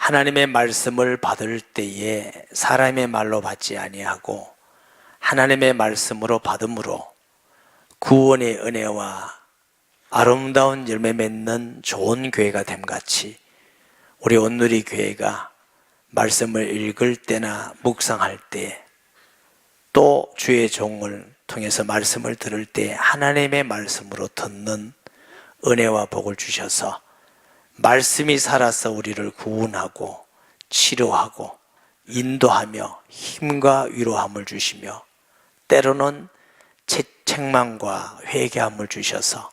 하나님의 말씀을 받을 때에 사람의 말로 받지 아니하고 하나님의 말씀으로 받음으로 구원의 은혜와 아름다운 열매 맺는 좋은 교회가 됨같이 우리 온누리 교회가 말씀을 읽을 때나 묵상할 때 또 주의 종을 통해서 말씀을 들을 때 하나님의 말씀으로 듣는 은혜와 복을 주셔서 말씀이 살아서 우리를 구원하고 치료하고 인도하며 힘과 위로함을 주시며 때로는 책망과 회개함을 주셔서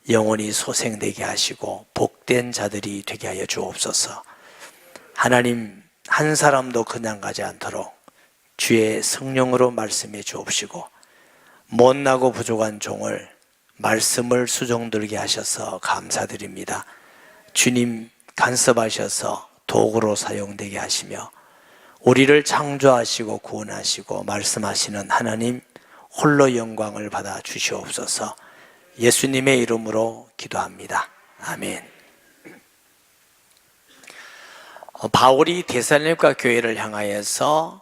영원히 소생되게 하시고 복된 자들이 되게 하여 주옵소서. 하나님, 한 사람도 그냥 가지 않도록 주의 성령으로 말씀해 주옵시고 못나고 부족한 종을 말씀을 수종들게 하셔서 감사드립니다. 주님, 간섭하셔서 도구로 사용되게 하시며 우리를 창조하시고 구원하시고 말씀하시는 하나님 홀로 영광을 받아 주시옵소서. 예수님의 이름으로 기도합니다. 아멘. 바울이 데살로니가 교회를 향하여서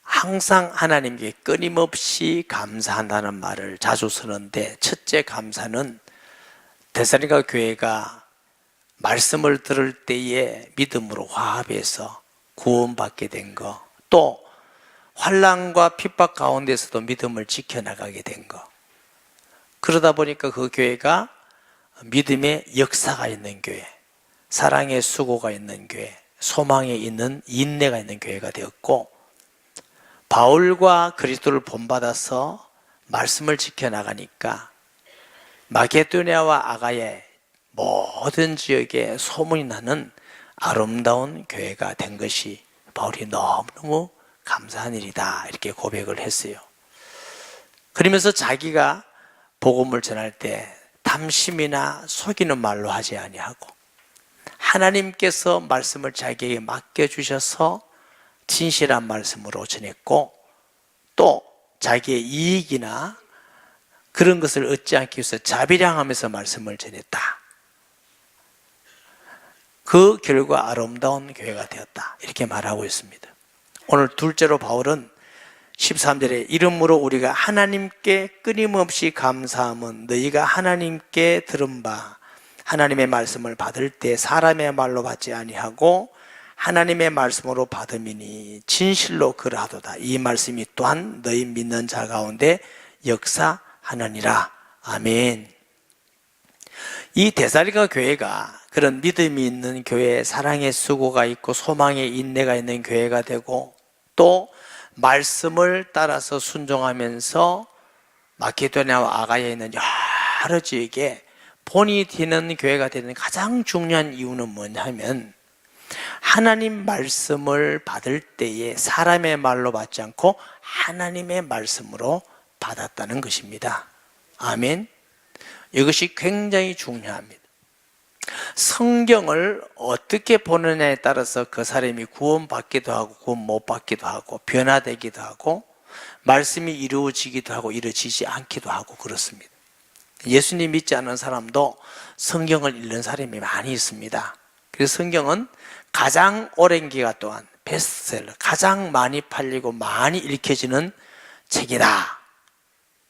항상 하나님께 끊임없이 감사한다는 말을 자주 쓰는데, 첫째 감사는 데살로니가 교회가 말씀을 들을 때에 믿음으로 화합해서 구원받게 된 것, 또 환난과 핍박 가운데서도 믿음을 지켜나가게 된 것, 그러다 보니까 그 교회가 믿음의 역사가 있는 교회, 사랑의 수고가 있는 교회, 소망에 있는 인내가 있는 교회가 되었고, 바울과 그리스도를 본받아서 말씀을 지켜나가니까 마게도냐와 아가야 모든 지역에 소문이 나는 아름다운 교회가 된 것이 바울이 너무너무 감사한 일이다, 이렇게 고백을 했어요. 그러면서 자기가 복음을 전할 때 탐심이나 속이는 말로 하지 아니하고 하나님께서 말씀을 자기에게 맡겨주셔서 진실한 말씀으로 전했고, 또 자기의 이익이나 그런 것을 얻지 않기 위해서 자비량하면서 말씀을 전했다. 그 결과 아름다운 교회가 되었다, 이렇게 말하고 있습니다. 오늘 둘째로 바울은 13절에 이러므로 우리가 하나님께 끊임없이 감사함은 너희가 하나님께 들은 바 하나님의 말씀을 받을 때 사람의 말로 받지 아니하고 하나님의 말씀으로 받음이니 진실로 그러하도다. 이 말씀이 또한 너희 믿는 자 가운데 역사하느니라. 아멘. 이 데살로니가 교회가 그런 믿음이 있는 교회, 사랑의 수고가 있고 소망의 인내가 있는 교회가 되고, 또 말씀을 따라서 순종하면서 마케도냐와 아가야에 있는 여러 지역에 본이 되는 교회가 되는 가장 중요한 이유는 뭐냐면, 하나님 말씀을 받을 때에 사람의 말로 받지 않고 하나님의 말씀으로 받았다는 것입니다. 아멘. 이것이 굉장히 중요합니다. 성경을 어떻게 보느냐에 따라서 그 사람이 구원받기도 하고 구원 못 받기도 하고 변화되기도 하고 말씀이 이루어지기도 하고 이루어지지 않기도 하고 그렇습니다. 예수님 믿지 않는 사람도 성경을 읽는 사람이 많이 있습니다. 그래서 성경은 가장 오랜 기간 동안 베스트셀러, 가장 많이 팔리고 많이 읽혀지는 책이다.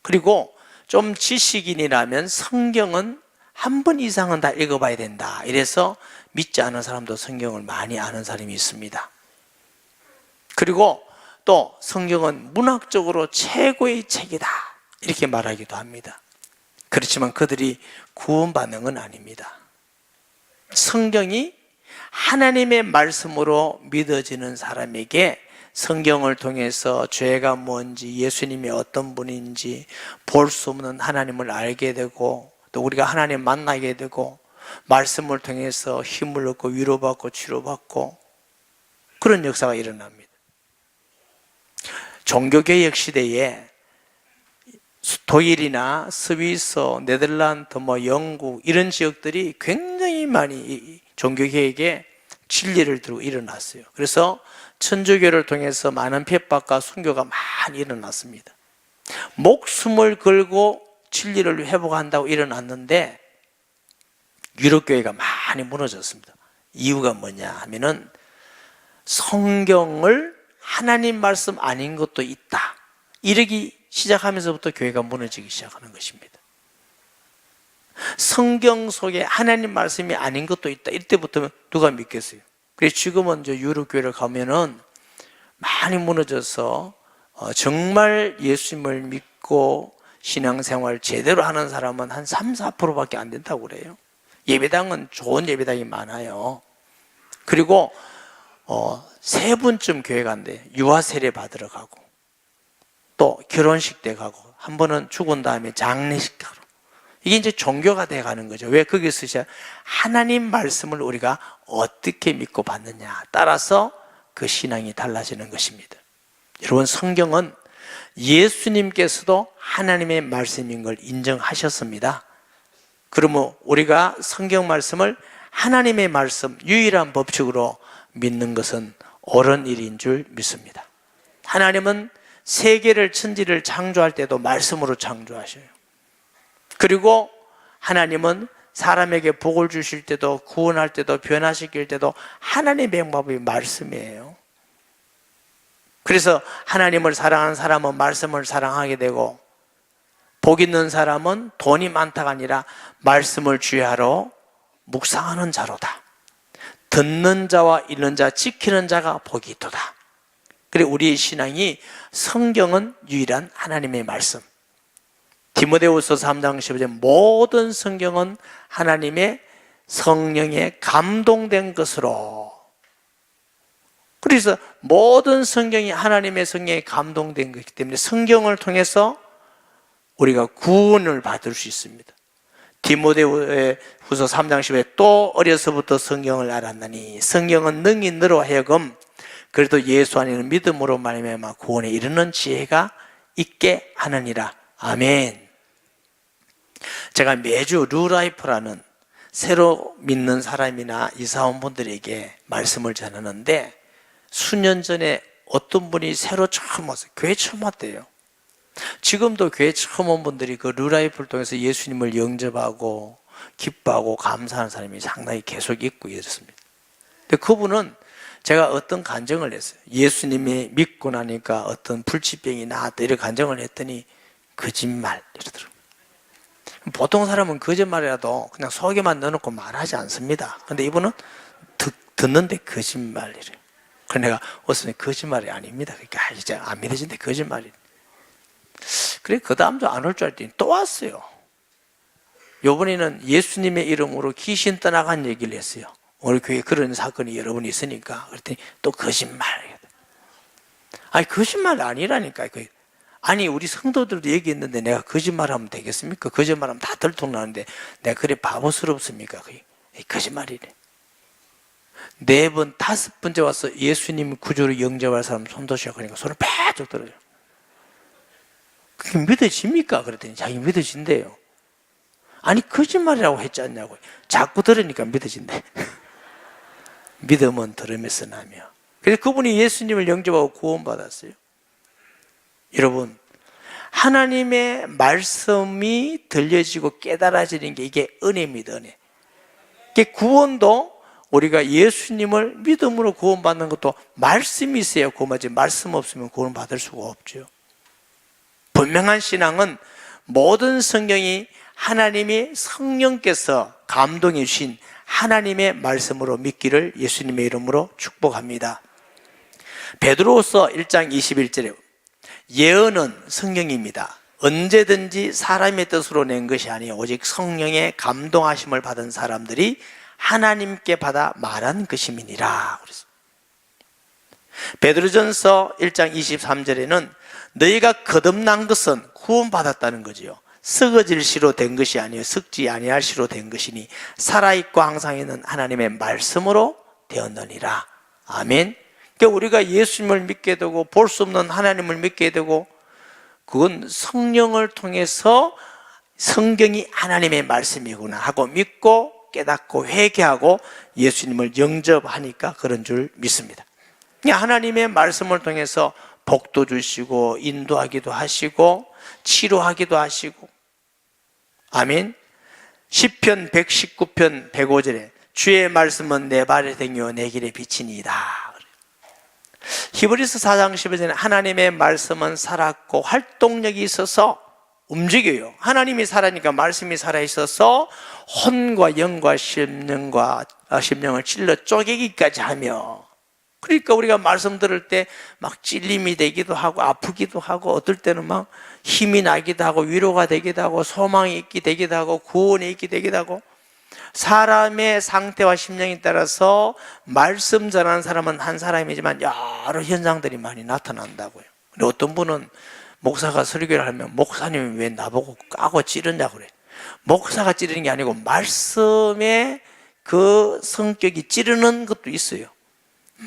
그리고 좀 지식인이라면 성경은 한 번 이상은 다 읽어봐야 된다. 이래서 믿지 않은 사람도 성경을 많이 아는 사람이 있습니다. 그리고 또 성경은 문학적으로 최고의 책이다, 이렇게 말하기도 합니다. 그렇지만 그들이 구원받는 건 아닙니다. 성경이 하나님의 말씀으로 믿어지는 사람에게 성경을 통해서 죄가 뭔지, 예수님이 어떤 분인지 볼 수 없는 하나님을 알게 되고, 또 우리가 하나님 만나게 되고 말씀을 통해서 힘을 얻고 위로받고 치료받고 그런 역사가 일어납니다. 종교개혁 시대에 독일이나 스위스, 네덜란드, 영국 이런 지역들이 굉장히 많이 종교개혁에 진리를 들고 일어났어요. 그래서 천주교를 통해서 많은 핍박과 순교가 많이 일어났습니다. 목숨을 걸고 진리를 회복한다고 일어났는데 유럽교회가 많이 무너졌습니다. 이유가 뭐냐 하면은 성경을 하나님 말씀 아닌 것도 있다, 이러기 시작하면서부터 교회가 무너지기 시작하는 것입니다. 성경 속에 하나님 말씀이 아닌 것도 있다, 이때부터 누가 믿겠어요? 그래서 지금은 유럽 교회를 가면은 많이 무너져서 정말 예수님을 믿고 신앙생활 제대로 하는 사람은 한 3, 4%밖에 안 된다고 그래요. 예배당은 좋은 예배당이 많아요. 그리고 3분쯤 교회 간대. 유아 세례 받으러 가고, 또 결혼식 때 가고, 한 번은 죽은 다음에 장례식 가고. 이게 이제 종교가 돼 가는 거죠. 왜? 거기서 이제 하나님 말씀을 우리가 어떻게 믿고 받느냐 따라서 그 신앙이 달라지는 것입니다. 여러분, 성경은 예수님께서도 하나님의 말씀인 걸 인정하셨습니다. 그러면 우리가 성경 말씀을 하나님의 말씀, 유일한 법칙으로 믿는 것은 옳은 일인 줄 믿습니다. 하나님은 세계를, 천지를 창조할 때도 말씀으로 창조하셔요. 그리고 하나님은 사람에게 복을 주실 때도, 구원할 때도, 변화시킬 때도 하나님의 방법이 말씀이에요. 그래서 하나님을 사랑하는 사람은 말씀을 사랑하게 되고, 복 있는 사람은 돈이 많다가 아니라 말씀을 주야로 묵상하는 자로다. 듣는 자와 읽는 자, 지키는 자가 복이 있도다. 그리고 우리의 신앙이 성경은 유일한 하나님의 말씀. 디모데후서 3장 15절, 모든 성경은 하나님의 성령에 감동된 것으로. 그래서 모든 성경이 하나님의 성령에 감동된 것이기 때문에 성경을 통해서 우리가 구원을 받을 수 있습니다. 디모데후서 3장 10에 또 어려서부터 성경을 알았나니 성경은 능히 너로 하여금 그래도 예수 안에는 믿음으로 말미암아 구원에 이르는 지혜가 있게 하느니라. 아멘. 제가 매주 루라이프라는 새로 믿는 사람이나 이사 온 분들에게 말씀을 전하는데, 수년 전에 어떤 분이 새로 처음 왔어요. 교회 처음 왔대요. 지금도 교회 처음 온 분들이 그 루라이프를 통해서 예수님을 영접하고 기뻐하고 감사하는 사람이 상당히 계속 있고 이렇습니다. 근데 그분은 제가 어떤 간증을 했어요. 예수님이 믿고 나니까 어떤 불치병이 나았다, 이렇게 간증을 했더니 거짓말 이러더라고요. 보통 사람은 거짓말이라도 그냥 속에만 넣어놓고 말하지 않습니다. 근데 이분은 듣는데 거짓말이래요. 그래서 내가 어서 거짓말이 아닙니다. 그러니까 이제 안 믿어진데 거짓말이. 그래, 그 다음도 안 올 줄 알았더니 또 왔어요. 요번에는 예수님의 이름으로 귀신 떠나간 얘기를 했어요. 우리 교회에 그런 사건이 여러 번 있으니까. 그랬더니 또 거짓말. 아니, 거짓말 아니라니까. 아니, 우리 성도들도 얘기했는데 내가 거짓말하면 되겠습니까? 거짓말하면 다 들통나는데 내가 그래 바보스럽습니까? 거짓말이래. 4번, 5번째 와서 예수님 구주로 영접할 사람 손도시작 하니까 손을 빼쭉 들어요. 그게 믿어집니까? 그랬더니 자기 믿어진대요. 아니, 거짓말이라고 했지 않냐고. 자꾸 들으니까 믿어진대. 믿음은 들으면서 나며. 그래서 그분이 예수님을 영접하고 구원받았어요. 여러분, 하나님의 말씀이 들려지고 깨달아지는 게 이게 은혜입니다. 은혜. 이게 구원도 우리가 예수님을 믿음으로 구원받는 것도 말씀이 있어야 구원받지, 말씀 없으면 구원받을 수가 없죠. 분명한 신앙은 모든 성경이 하나님이 성령께서 감동해 주신 하나님의 말씀으로 믿기를 예수님의 이름으로 축복합니다. 베드로후서 1장 21절에 예언은 성령입니다. 언제든지 사람의 뜻으로 낸 것이 아니요 오직 성령의 감동하심을 받은 사람들이 하나님께 받아 말한 것임이니라. 베드로전서 1장 23절에는 너희가 거듭난 것은 구원받았다는 거지요. 썩어질 시로 된 것이 아니요 썩지 아니할 시로 된 것이니 살아있고 항상 있는 하나님의 말씀으로 되었느니라. 아멘. 그러니까 우리가 예수님을 믿게 되고 볼 수 없는 하나님을 믿게 되고, 그건 성령을 통해서 성경이 하나님의 말씀이구나 하고 믿고 깨닫고 회개하고 예수님을 영접하니까 그런 줄 믿습니다. 하나님의 말씀을 통해서 복도 주시고 인도하기도 하시고 치료하기도 하시고. 아멘. 시편 119편 105절에 주의 말씀은 내 발의 등이요 내 길의 빛이니이다. 히브리서 4장 15절에 하나님의 말씀은 살았고 활동력이 있어서 움직여요. 하나님이 살아니까 말씀이 살아있어서 혼과 영과 심령을 찔러 쪼개기까지 하며, 그러니까 우리가 말씀 들을 때 막 찔림이 되기도 하고 아프기도 하고 어떨 때는 막 힘이 나기도 하고 위로가 되기도 하고 소망이 있게 되기도 하고 구원이 있게 되기도 하고, 사람의 상태와 심령에 따라서 말씀 전하는 사람은 한 사람이지만 여러 현상들이 많이 나타난다고요. 근데 어떤 분은 목사가 설교를 하면 목사님이 왜 나보고 까고 찌르냐고 그래요. 목사가 찌르는 게 아니고 말씀의 그 성격이 찌르는 것도 있어요.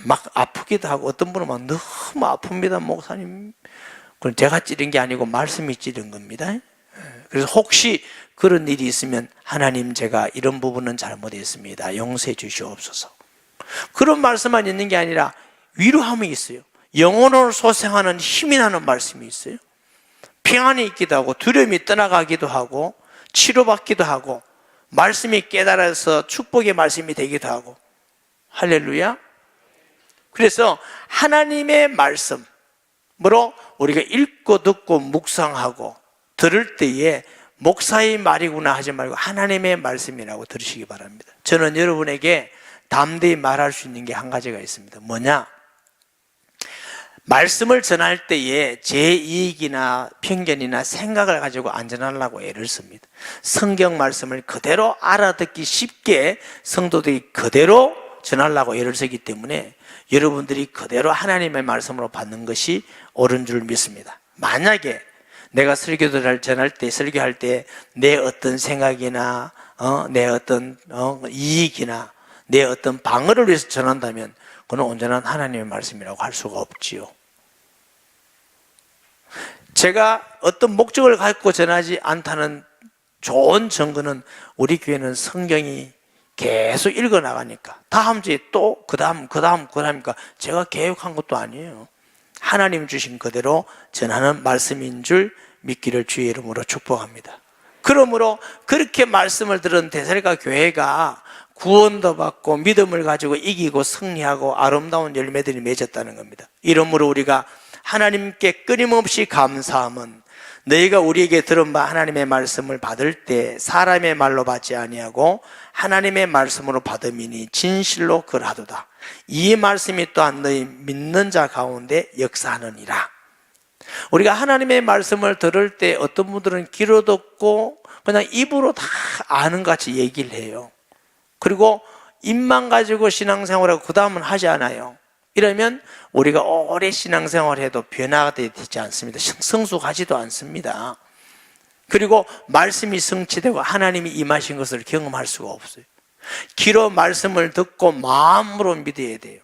막 아프기도 하고 어떤 분은 막 너무 아픕니다 목사님. 그건 제가 찌른 게 아니고 말씀이 찌른 겁니다. 그래서 혹시 그런 일이 있으면 하나님 제가 이런 부분은 잘못했습니다, 용서해 주시옵소서. 그런 말씀만 있는 게 아니라 위로함이 있어요. 영혼을 소생하는 힘이 나는 말씀이 있어요. 평안이 있기도 하고 두려움이 떠나가기도 하고 치료받기도 하고 말씀이 깨달아서 축복의 말씀이 되기도 하고. 할렐루야. 그래서 하나님의 말씀으로 우리가 읽고 듣고 묵상하고 들을 때에 목사의 말이구나 하지 말고 하나님의 말씀이라고 들으시기 바랍니다. 저는 여러분에게 담대히 말할 수 있는 게 한 가지가 있습니다. 뭐냐? 말씀을 전할 때에 제 이익이나 편견이나 생각을 가지고 안 전하려고 애를 씁니다. 성경 말씀을 그대로 알아듣기 쉽게 성도들이 그대로 전하려고 애를 쓰기 때문에 여러분들이 그대로 하나님의 말씀으로 받는 것이 옳은 줄 믿습니다. 만약에 내가 설교를 전할 때, 설교할 때 내 어떤 생각이나 내 어떤 이익이나 내 어떤 방어를 위해서 전한다면 그건 온전한 하나님의 말씀이라고 할 수가 없지요. 제가 어떤 목적을 갖고 전하지 않다는 좋은 증거는 우리 교회는 성경이 계속 읽어나가니까 다음 주에 또 그 다음이니까 제가 계획한 것도 아니에요. 하나님 주신 그대로 전하는 말씀인 줄 믿기를 주의 이름으로 축복합니다. 그러므로 그렇게 말씀을 들은 데살로니가 교회가 구원도 받고 믿음을 가지고 이기고 승리하고 아름다운 열매들이 맺었다는 겁니다. 이러므로 우리가 하나님께 끊임없이 감사함은 너희가 우리에게 들은 바 하나님의 말씀을 받을 때 사람의 말로 받지 아니하고 하나님의 말씀으로 받음이니 진실로 그러하도다. 이 말씀이 또한 너희 믿는 자 가운데 역사하느니라. 우리가 하나님의 말씀을 들을 때 어떤 분들은 귀로 듣고 그냥 입으로 다 아는 것 같이 얘기를 해요. 그리고 입만 가지고 신앙생활하고 그 다음은 하지 않아요. 이러면 우리가 오래 신앙생활을 해도 변화가 되지 않습니다. 성숙하지도 않습니다. 그리고 말씀이 성취되고 하나님이 임하신 것을 경험할 수가 없어요. 귀로 말씀을 듣고 마음으로 믿어야 돼요.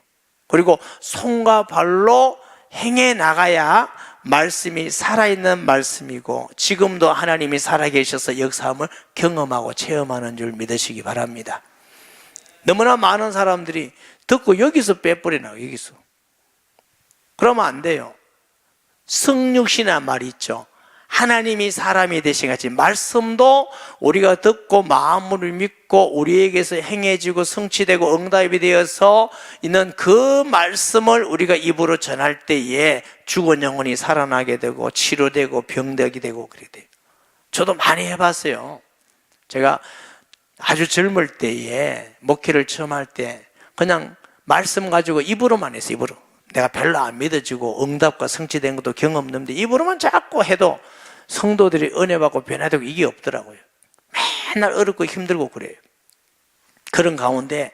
그리고 손과 발로 행해 나가야 말씀이 살아있는 말씀이고 지금도 하나님이 살아계셔서 역사함을 경험하고 체험하는 줄 믿으시기 바랍니다. 너무나 많은 사람들이 듣고 여기서 빼버리나 여기서. 그러면 안 돼요. 성육신이란 말이 있죠. 하나님이 사람이 되신 같이 말씀도 우리가 듣고 마음으로 믿고 우리에게서 행해지고 성취되고 응답이 되어서 있는 그 말씀을 우리가 입으로 전할 때에 죽은 영혼이 살아나게 되고 치료되고 병되게 되고 그래 돼요. 저도 많이 해봤어요. 제가 아주 젊을 때에 목회를 처음 할 때 그냥 말씀 가지고 입으로만 했어요. 입으로. 내가 별로 안 믿어지고 응답과 성취된 것도 경험 없는데 입으로만 자꾸 해도 성도들이 은혜 받고 변화되고 이게 없더라고요. 맨날 어렵고 힘들고 그래요. 그런 가운데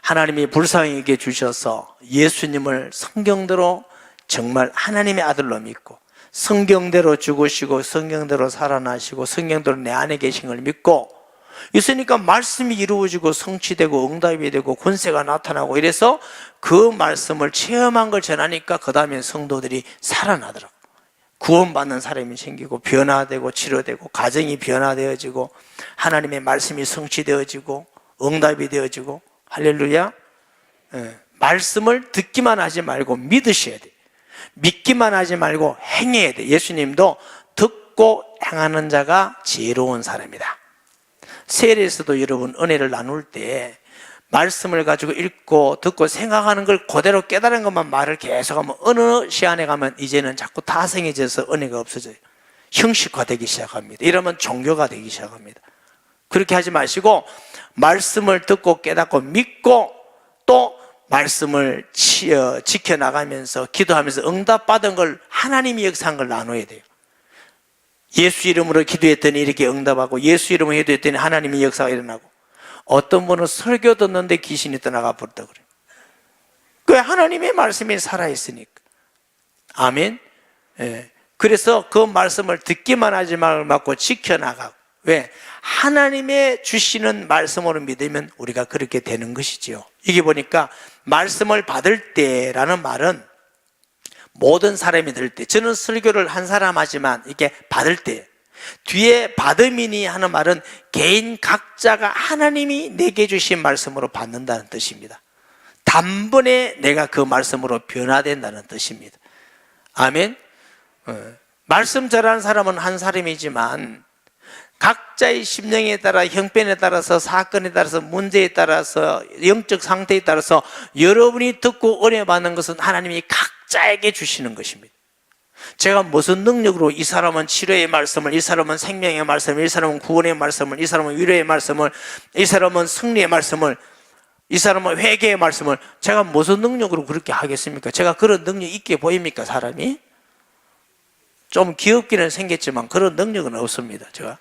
하나님이 불쌍하게 주셔서 예수님을 성경대로 정말 하나님의 아들로 믿고 성경대로 죽으시고 성경대로 살아나시고 성경대로 내 안에 계신 걸 믿고 있으니까 말씀이 이루어지고 성취되고 응답이 되고 권세가 나타나고 이래서 그 말씀을 체험한 걸 전하니까 그 다음에 성도들이 살아나더라고요. 구원받는 사람이 생기고 변화되고 치료되고 가정이 변화되어지고 하나님의 말씀이 성취되어지고 응답이 되어지고 할렐루야. 말씀을 듣기만 하지 말고 믿으셔야 돼요. 믿기만 하지 말고 행해야 돼요. 예수님도 듣고 행하는 자가 지혜로운 사람이다. 세례에서도 여러분 은혜를 나눌 때 말씀을 가지고 읽고 듣고 생각하는 걸 그대로 깨달은 것만 말을 계속하면 어느 시간에 가면 이제는 자꾸 타성해져서 은혜가 없어져요. 형식화되기 시작합니다. 이러면 종교가 되기 시작합니다. 그렇게 하지 마시고 말씀을 듣고 깨닫고 믿고 또 말씀을 지켜나가면서 기도하면서 응답받은 걸 하나님이 역사한 걸 나눠야 돼요. 예수 이름으로 기도했더니 이렇게 응답하고 예수 이름으로 기도했더니 하나님의 역사가 일어나고, 어떤 분은 설교 듣는데 귀신이 떠나가 버렸다 그래요. 그 하나님의 말씀이 살아있으니까. 아멘. 예. 그래서 그 말씀을 듣기만 하지 말고 지켜나가고. 왜? 하나님의 주시는 말씀으로 믿으면 우리가 그렇게 되는 것이지요. 이게 보니까 말씀을 받을 때라는 말은 모든 사람이 들을 때, 저는 설교를 한 사람 하지만 이게 받을 때, 뒤에 받음이니 하는 말은 개인 각자가 하나님이 내게 주신 말씀으로 받는다는 뜻입니다. 단번에 내가 그 말씀으로 변화된다는 뜻입니다. 아멘. 말씀 잘하는 사람은 한 사람이지만 각자의 심령에 따라, 형편에 따라서, 사건에 따라서, 문제에 따라서, 영적 상태에 따라서 여러분이 듣고 은혜 받는 것은 하나님이 각자에게 주시는 것입니다. 제가 무슨 능력으로 이 사람은 치료의 말씀을, 이 사람은 생명의 말씀을, 이 사람은 구원의 말씀을, 이 사람은 위로의 말씀을, 이 사람은 승리의 말씀을, 이 사람은 회개의 말씀을, 제가 무슨 능력으로 그렇게 하겠습니까? 제가 그런 능력이 있게 보입니까, 사람이? 좀 귀엽기는 생겼지만 그런 능력은 없습니다. 제가.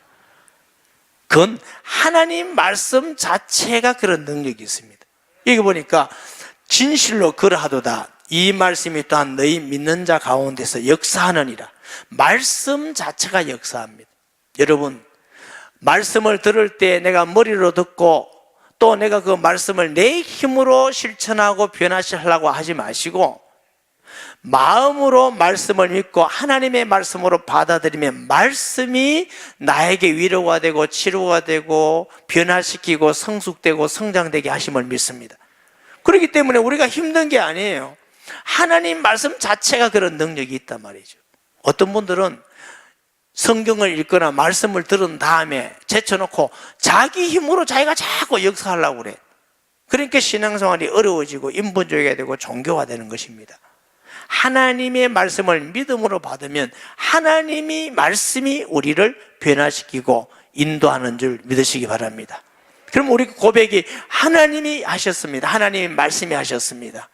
그건 하나님 말씀 자체가 그런 능력이 있습니다. 여기 보니까 진실로 그러하도다. 이 말씀이 또한 너희 믿는 자 가운데서 역사하느니라. 말씀 자체가 역사합니다. 여러분, 말씀을 들을 때 내가 머리로 듣고 또 내가 그 말씀을 내 힘으로 실천하고 변화시키려고 하지 마시고 마음으로 말씀을 믿고 하나님의 말씀으로 받아들이면 말씀이 나에게 위로가 되고 치료가 되고 변화시키고 성숙되고 성장되게 하심을 믿습니다. 그렇기 때문에 우리가 힘든 게 아니에요. 하나님 말씀 자체가 그런 능력이 있단 말이죠. 어떤 분들은 성경을 읽거나 말씀을 들은 다음에 제쳐놓고 자기 힘으로 자기가 자꾸 역사하려고 그래. 그러니까 신앙생활이 어려워지고 인본주의가 되고 종교가 되는 것입니다. 하나님의 말씀을 믿음으로 받으면 하나님이 말씀이 우리를 변화시키고 인도하는 줄 믿으시기 바랍니다. 그럼 우리 고백이 하나님이 하셨습니다. 하나님의 말씀이 하셨습니다.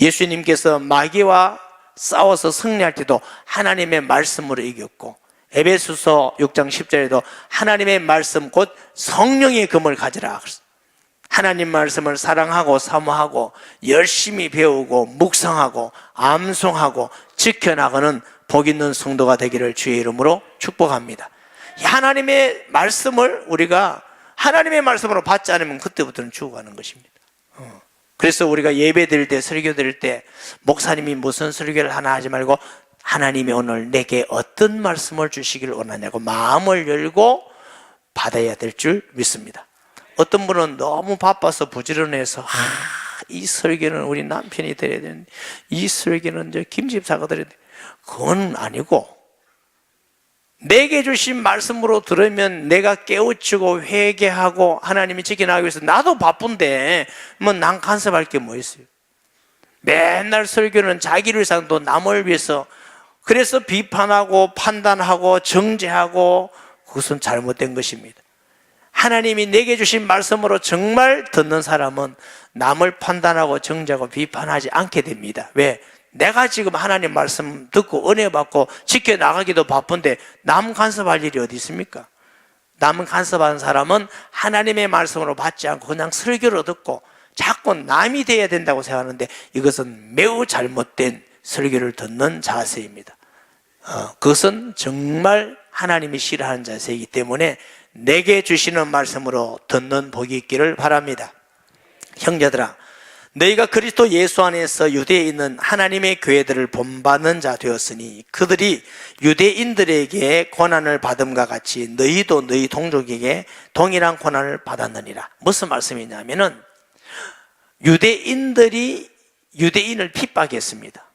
예수님께서 마귀와 싸워서 승리할 때도 하나님의 말씀으로 이겼고, 에베소서 6장 10절에도 하나님의 말씀 곧 성령의 금을 가지라. 하나님 말씀을 사랑하고 사모하고 열심히 배우고 묵상하고 암송하고 지켜나가는 복 있는 성도가 되기를 주의 이름으로 축복합니다. 하나님의 말씀을 우리가 하나님의 말씀으로 받지 않으면 그때부터는 죽어가는 것입니다. 그래서 우리가 예배 드릴 때, 설교 드릴 때 목사님이 무슨 설교를 하나 하지 말고 하나님이 오늘 내게 어떤 말씀을 주시기를 원하냐고 마음을 열고 받아야 될 줄 믿습니다. 어떤 분은 너무 바빠서 부지런해서 이 설교는 우리 남편이 드려야 되는데 이 설교는 김 집사가 드려야 되는데, 그건 아니고 내게 주신 말씀으로 들으면 내가 깨우치고 회개하고 하나님이 지켜나가기 위해서, 나도 바쁜데 뭐 난 간섭할 게 뭐 있어요. 맨날 설교는 자기를 위해서 또 남을 위해서, 그래서 비판하고 판단하고 정죄하고, 그것은 잘못된 것입니다. 하나님이 내게 주신 말씀으로 정말 듣는 사람은 남을 판단하고 정죄하고 비판하지 않게 됩니다. 왜? 내가 지금 하나님 말씀 듣고 은혜 받고 지켜나가기도 바쁜데 남 간섭할 일이 어디 있습니까? 남 간섭하는 사람은 하나님의 말씀으로 받지 않고 그냥 설교로 듣고 자꾸 남이 돼야 된다고 생각하는데, 이것은 매우 잘못된 설교를 듣는 자세입니다. 그것은 정말 하나님이 싫어하는 자세이기 때문에 내게 주시는 말씀으로 듣는 복이 있기를 바랍니다. 형제들아, 너희가 그리스도 예수 안에서 유대에 있는 하나님의 교회들을 본받는 자 되었으니 그들이 유대인들에게 고난을 받음과 같이 너희도 너희 동족에게 동일한 고난을 받았느니라. 무슨 말씀이냐면은 유대인들이 유대인을 핍박했습니다.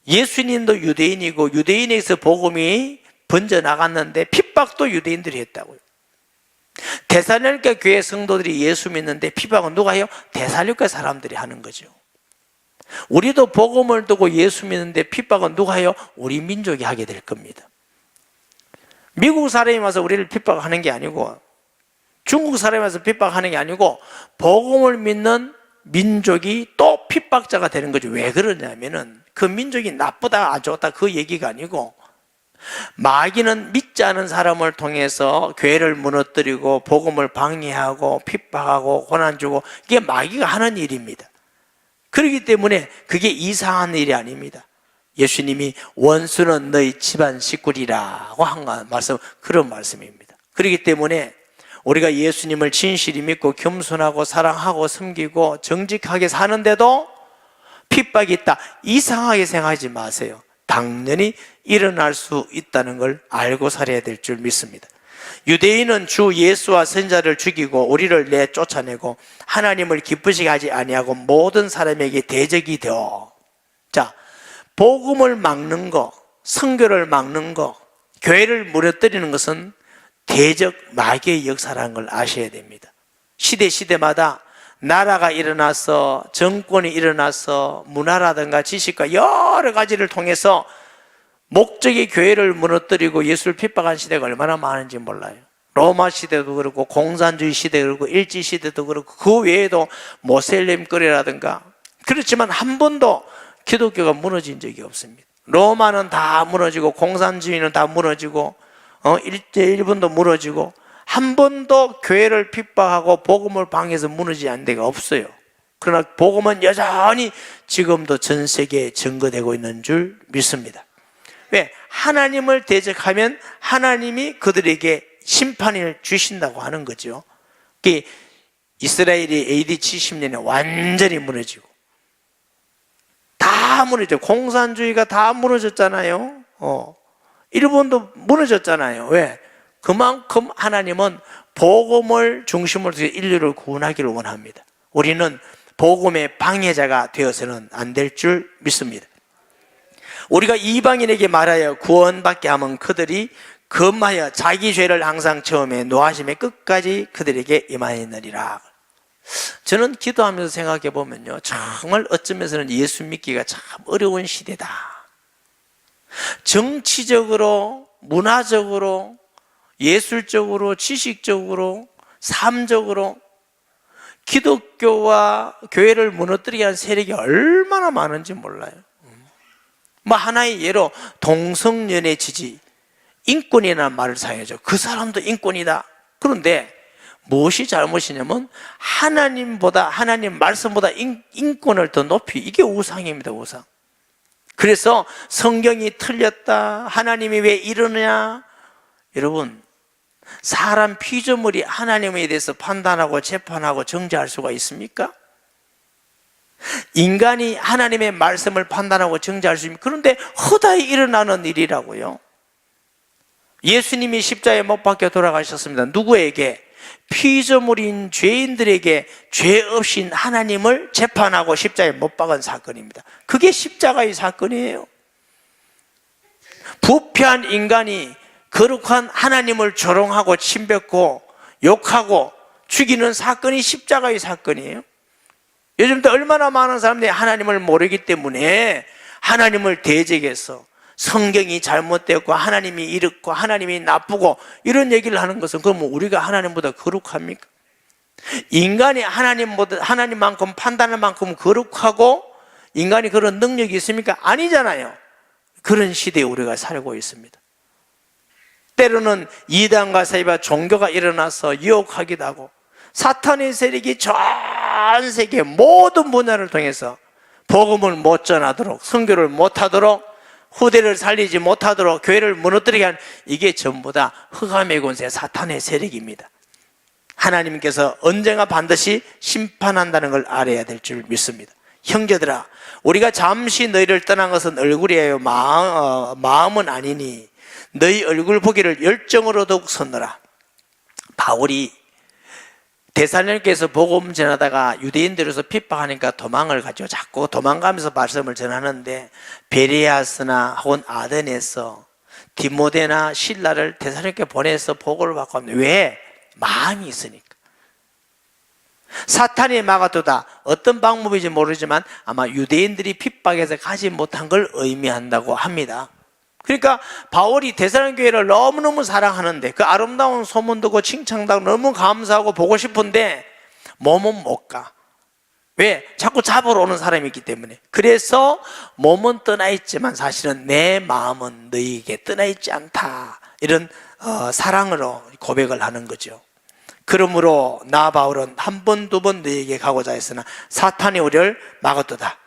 예수님도 유대인이고 유대인에서 복음이 번져나갔는데 핍박도 유대인들이 했다고요. 데살로니가 교회 성도들이 예수 믿는데 핍박은 누가 해요? 데살로니가 사람들이 하는 거죠. 우리도 복음을 두고 예수 믿는데 핍박은 누가 해요? 우리 민족이 하게 될 겁니다. 미국 사람이 와서 우리를 핍박하는 게 아니고, 중국 사람이 와서 핍박하는 게 아니고, 복음을 믿는 민족이 또 핍박자가 되는 거죠. 왜 그러냐면은 그 민족이 나쁘다 안 좋다 그 얘기가 아니고, 마귀는 믿지 않은 사람을 통해서 교회를 무너뜨리고 복음을 방해하고 핍박하고 고난 주고, 이게 마귀가 하는 일입니다. 그렇기 때문에 그게 이상한 일이 아닙니다. 예수님이 원수는 너희 집안 식구리라고 한 말씀, 그런 말씀입니다. 그렇기 때문에 우리가 예수님을 진실히 믿고 겸손하고 사랑하고 섬기고 정직하게 사는데도 핍박이 있다, 이상하게 생각하지 마세요. 당연히 일어날 수 있다는 걸 알고 살아야 될 줄 믿습니다. 유대인은 주 예수와 선자를 죽이고 우리를 내쫓아내고 하나님을 기쁘시게 하지 아니하고 모든 사람에게 대적이 되어, 자, 복음을 막는 거, 선교를 막는 거, 교회를 무너뜨리는 것은 대적 마귀의 역사라는 걸 아셔야 됩니다. 시대마다 나라가 일어나서, 정권이 일어나서, 문화라든가 지식과 여러 가지를 통해서 목적이 교회를 무너뜨리고 예수를 핍박한 시대가 얼마나 많은지 몰라요. 로마 시대도 그렇고 공산주의 시대도 그렇고 일제 시대도 그렇고 그 외에도 모슬림 거래라든가. 그렇지만 한 번도 기독교가 무너진 적이 없습니다. 로마는 다 무너지고 공산주의는 다 무너지고 일본도 무너지고 한 번도 교회를 핍박하고 복음을 방해해서 무너지지 않은 데가 없어요. 그러나 복음은 여전히 지금도 전 세계에 증거되고 있는 줄 믿습니다. 왜? 하나님을 대적하면 하나님이 그들에게 심판을 주신다고 하는 거죠. 이스라엘이 AD 70년에 완전히 무너지고 다 무너져. 공산주의가 다 무너졌잖아요. 일본도 무너졌잖아요. 왜? 그만큼 하나님은 복음을 중심으로 해서 인류를 구원하기를 원합니다. 우리는 복음의 방해자가 되어서는 안 될 줄 믿습니다. 우리가 이방인에게 말하여 구원받게 하면 그들이 금하여 자기 죄를 항상 처음에 노하심에 끝까지 그들에게 임하였느니라. 저는 기도하면서 생각해 보면요, 정말 어쩌면서는 예수 믿기가 참 어려운 시대다. 정치적으로, 문화적으로, 예술적으로, 지식적으로, 삶적으로 기독교와 교회를 무너뜨리게 한 세력이 얼마나 많은지 몰라요. 하나의 예로 동성연애 지지, 인권이라는 말을 사용하죠. 그 사람도 인권이다. 그런데 무엇이 잘못이냐면 하나님 말씀보다 인권을 더 높이, 이게 우상입니다. 우상. 그래서 성경이 틀렸다, 하나님이 왜 이러느냐. 여러분, 사람 피조물이 하나님에 대해서 판단하고 재판하고 정죄할 수가 있습니까? 인간이 하나님의 말씀을 판단하고 정죄할 수 있습니까? 그런데 허다히 일어나는 일이라고요. 예수님이 십자가에 못 박혀 돌아가셨습니다. 누구에게? 피조물인 죄인들에게 죄 없인 하나님을 재판하고 십자가에 못 박은 사건입니다. 그게 십자가의 사건이에요. 부패한 인간이 거룩한 하나님을 조롱하고 침뱉고 욕하고 죽이는 사건이 십자가의 사건이에요. 요즘도 얼마나 많은 사람들이 하나님을 모르기 때문에 하나님을 대적해서 성경이 잘못되었고 하나님이 이렇고 하나님이 나쁘고 이런 얘기를 하는 것은 그럼 우리가 하나님보다 거룩합니까? 인간이 하나님만큼 판단할 만큼 거룩하고 인간이 그런 능력이 있습니까? 아니잖아요. 그런 시대에 우리가 살고 있습니다. 때로는 이단과 사이와 종교가 일어나서 유혹하기도 하고 사탄의 세력이 전 세계 모든 분야를 통해서 복음을 못 전하도록, 선교를 못하도록, 후대를 살리지 못하도록 교회를 무너뜨리게 한, 이게 전부 다 흑암의 권세 사탄의 세력입니다. 하나님께서 언젠가 반드시 심판한다는 걸 알아야 될 줄 믿습니다. 형제들아, 우리가 잠시 너희를 떠난 것은 얼굴이에요, 마음은 아니니 너희 얼굴 보기를 열정으로 더욱 섰노라. 바울이 데살로니가에서 복음 전하다가 유대인들에서 핍박하니까 도망을 가죠. 자꾸 도망가면서 말씀을 전하는데 베레아스나 혹은 아덴에서 디모데나 실라를 데살로니가에 보내서 보고를 받고 합니다. 왜? 마음이 있으니까. 사탄이 막아두다. 어떤 방법인지 모르지만 아마 유대인들이 핍박해서 가지 못한 걸 의미한다고 합니다. 그러니까 바울이 데살로니가 교회를 너무너무 사랑하는데 그 아름다운 소문 듣고 칭찬받고 너무 감사하고 보고 싶은데 몸은 못 가. 왜? 자꾸 잡으러 오는 사람이 있기 때문에. 그래서 몸은 떠나 있지만 사실은 내 마음은 너희에게 떠나 있지 않다. 이런 사랑으로 고백을 하는 거죠. 그러므로 나 바울은 한 번, 두 번 너희에게 가고자 했으나 사탄이 우리를 막았도다.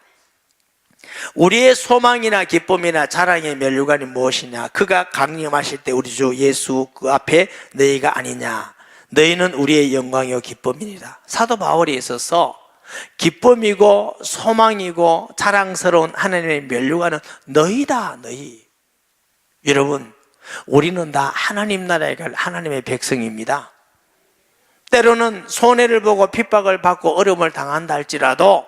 우리의 소망이나 기쁨이나 자랑의 면류관이 무엇이냐? 그가 강림하실 때 우리 주 예수 그 앞에 너희가 아니냐? 너희는 우리의 영광이요 기쁨이니라. 사도 바울에 있어서 기쁨이고 소망이고 자랑스러운 하나님의 면류관은 너희다. 너희. 여러분, 우리는 다 하나님 나라에 갈 하나님의 백성입니다. 때로는 손해를 보고 핍박을 받고 어려움을 당한다 할지라도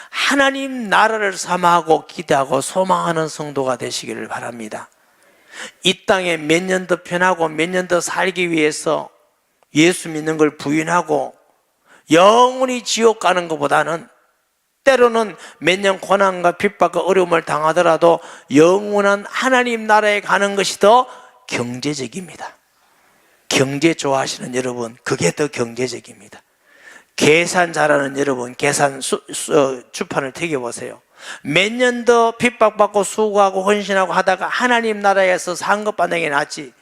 하나님 나라를 사모하고 기대하고 소망하는 성도가 되시기를 바랍니다. 이 땅에 몇 년 더 편하고 몇 년 더 살기 위해서 예수 믿는 걸 부인하고 영원히 지옥 가는 것보다는 때로는 몇 년 고난과 핍박과 어려움을 당하더라도 영원한 하나님 나라에 가는 것이 더 경제적입니다. 경제 좋아하시는 여러분, 그게 더 경제적입니다. 계산 잘하는 여러분, 계산 주판을 튀겨보세요. 몇 년 더 핍박받고 수고하고 헌신하고 하다가 하나님 나라에서 산 것 받는 게 낫지.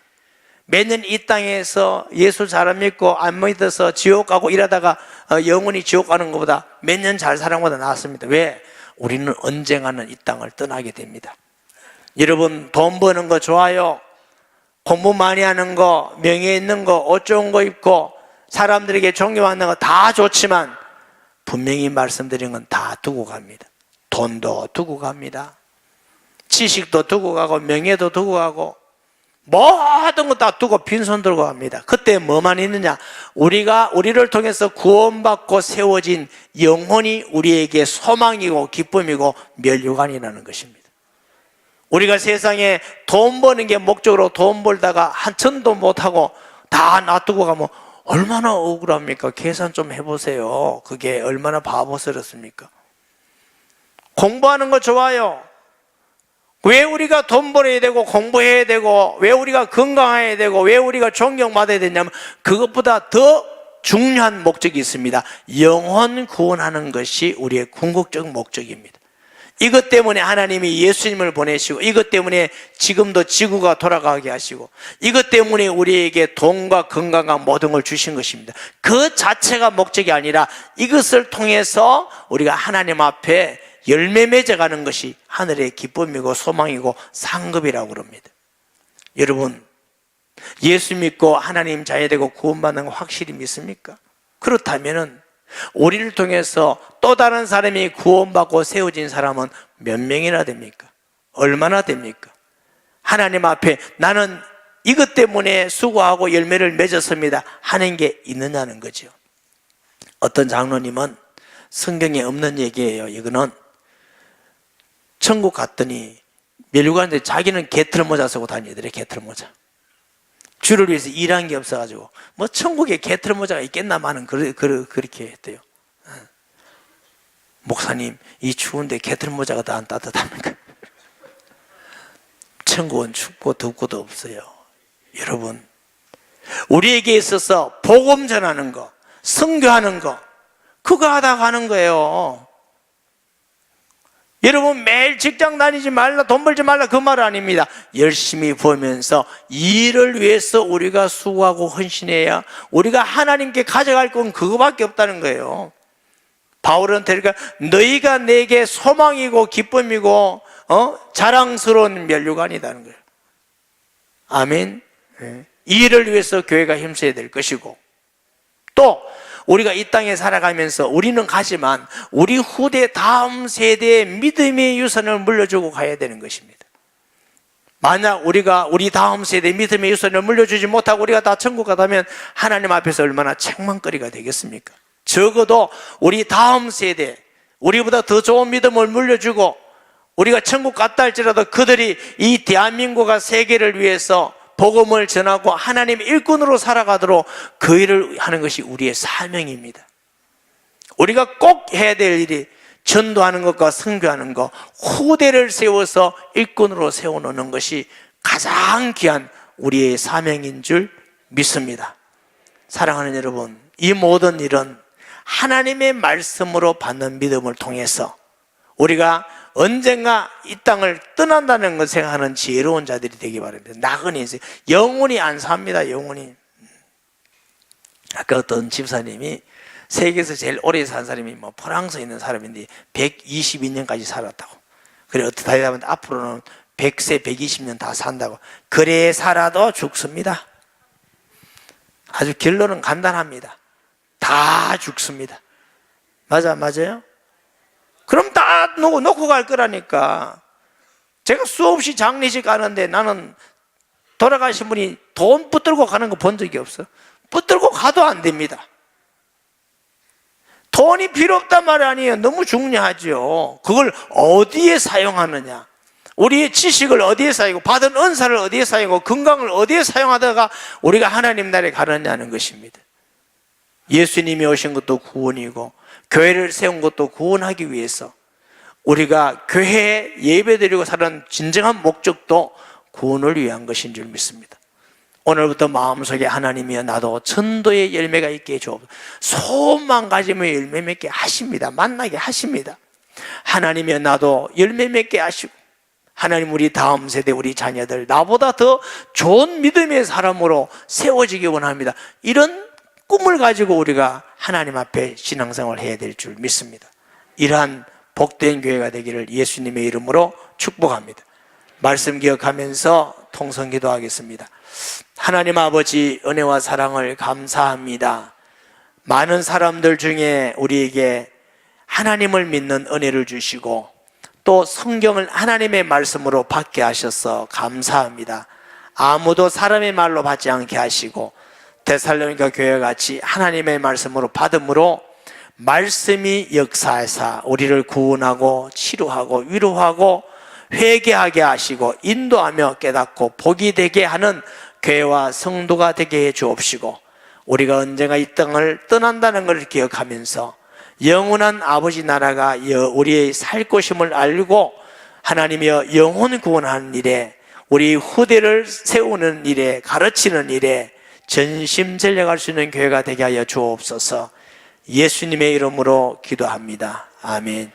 몇 년 이 땅에서 예수 잘 믿고 안 믿어서 지옥 가고 이러다가 영원히 지옥 가는 것보다 몇 년 잘 사는 것보다 낫습니다. 왜? 우리는 언젠가는 이 땅을 떠나게 됩니다. 여러분, 돈 버는 거 좋아요. 공부 많이 하는 거, 명예 있는 거, 옷 좋은 거 입고 사람들에게 존경받는 거 다 좋지만 분명히 말씀드린 건 다 두고 갑니다. 돈도 두고 갑니다. 지식도 두고 가고 명예도 두고 가고 모든 거 다 두고 빈손 들고 갑니다. 그때 뭐만 있느냐? 우리를 통해서 구원받고 세워진 영혼이 우리에게 소망이고 기쁨이고 면류관이라는 것입니다. 우리가 세상에 돈 버는 게 목적으로 돈 벌다가 한 푼도 못하고 다 놔두고 가면 얼마나 억울합니까? 계산 좀 해보세요. 그게 얼마나 바보스럽습니까? 공부하는 거 좋아요. 왜 우리가 돈 벌어야 되고 공부해야 되고 왜 우리가 건강해야 되고 왜 우리가 존경받아야 되냐면 그것보다 더 중요한 목적이 있습니다. 영혼 구원하는 것이 우리의 궁극적 목적입니다. 이것 때문에 하나님이 예수님을 보내시고 이것 때문에 지금도 지구가 돌아가게 하시고 이것 때문에 우리에게 돈과 건강과 모든 걸 주신 것입니다. 그 자체가 목적이 아니라 이것을 통해서 우리가 하나님 앞에 열매 맺어가는 것이 하늘의 기쁨이고 소망이고 상급이라고 그럽니다. 여러분, 예수 믿고 하나님 자녀 되고 구원받는 거 확실히 믿습니까? 그렇다면은 우리를 통해서 또 다른 사람이 구원받고 세워진 사람은 몇 명이나 됩니까? 얼마나 됩니까? 하나님 앞에 나는 이것 때문에 수고하고 열매를 맺었습니다 하는 게 있느냐는 거죠. 어떤 장로님은 성경에 없는 얘기예요. 이거는 천국 갔더니 면류관인데 자기는 개털모자 쓰고 다니더래. 개털모자. 주를 위해서 일한 게 없어가지고 뭐 천국에 개털모자가 있겠나 마는 그렇게 했대요. 목사님, 이 추운데 개털모자가 더 안 따뜻합니까? 천국은 춥고 덥고도 없어요. 여러분, 우리에게 있어서 복음 전하는 거, 선교하는 거, 그거 하다 가는 거예요. 여러분, 매일 직장 다니지 말라, 돈 벌지 말라, 그 말 아닙니다. 열심히 벌면서 일을 위해서 우리가 수고하고 헌신해야 우리가 하나님께 가져갈 건 그거밖에 없다는 거예요. 바울은 그러니까 너희가 내게 소망이고 기쁨이고 자랑스러운 면류관이라는 거예요. 아멘. 이 일을 위해서 교회가 힘써야 될 것이고 또 우리가 이 땅에 살아가면서 우리는 가지만 우리 후대 다음 세대에 믿음의 유산을 물려주고 가야 되는 것입니다. 만약 우리가 우리 다음 세대에 믿음의 유산을 물려주지 못하고 우리가 다 천국 가다면 하나님 앞에서 얼마나 책망거리가 되겠습니까? 적어도 우리 다음 세대, 우리보다 더 좋은 믿음을 물려주고 우리가 천국 갔다 할지라도 그들이 이 대한민국과 세계를 위해서 복음을 전하고 하나님의 일꾼으로 살아가도록 그 일을 하는 것이 우리의 사명입니다. 우리가 꼭 해야 될 일이 전도하는 것과 선교하는 것, 후대를 세워서 일꾼으로 세워놓는 것이 가장 귀한 우리의 사명인 줄 믿습니다. 사랑하는 여러분, 이 모든 일은 하나님의 말씀으로 받는 믿음을 통해서 우리가 언젠가 이 땅을 떠난다는 걸 생각하는 지혜로운 자들이 되기 바랍니다. 나그네 인생, 영원히 안 삽니다. 영원히. 아까 어떤 집사님이 세계에서 제일 오래 산 사람이 프랑스에 있는 사람인데 122년까지 살았다고. 그래 어떻게 하면 앞으로는 100세 120년 다 산다고. 그래 살아도 죽습니다. 아주 결론은 간단합니다. 다 죽습니다. 맞아요? 그럼 다 놓고 갈 거라니까. 제가 수없이 장례식 가는데 나는 돌아가신 분이 돈 붙들고 가는 거 본 적이 없어. 붙들고 가도 안 됩니다. 돈이 필요 없단 말 아니에요. 너무 중요하죠. 그걸 어디에 사용하느냐, 우리의 지식을 어디에 사용하고 받은 은사를 어디에 사용하고 건강을 어디에 사용하다가 우리가 하나님 나라에 가느냐는 것입니다. 예수님이 오신 것도 구원이고 교회를 세운 것도 구원하기 위해서, 우리가 교회에 예배드리고 사는 진정한 목적도 구원을 위한 것인 줄 믿습니다. 오늘부터 마음속에 하나님이여 나도 전도의 열매가 있게 해주옵소서. 소원만 가지면 열매 맺게 하십니다. 만나게 하십니다. 하나님이여 나도 열매 맺게 하시고, 하나님 우리 다음 세대 우리 자녀들 나보다 더 좋은 믿음의 사람으로 세워지기 원합니다. 이런 꿈을 가지고 우리가 하나님 앞에 신앙생활을 해야 될 줄 믿습니다. 이러한 복된 교회가 되기를 예수님의 이름으로 축복합니다. 말씀 기억하면서 통성 기도하겠습니다. 하나님 아버지, 은혜와 사랑을 감사합니다. 많은 사람들 중에 우리에게 하나님을 믿는 은혜를 주시고 또 성경을 하나님의 말씀으로 받게 하셔서 감사합니다. 아무도 사람의 말로 받지 않게 하시고 데살로니가 교회와 같이 하나님의 말씀으로 받음으로 말씀이 역사하사 우리를 구원하고 치료하고 위로하고 회개하게 하시고 인도하며 깨닫고 복이 되게 하는 교회와 성도가 되게 해 주옵시고, 우리가 언젠가 이 땅을 떠난다는 것을 기억하면서 영원한 아버지 나라가 우리의 살 것임을 알고 하나님이여 영혼 구원하는 일에, 우리 후대를 세우는 일에, 가르치는 일에 전심전력할 수 있는 교회가 되게 하여 주옵소서. 예수님의 이름으로 기도합니다. 아멘.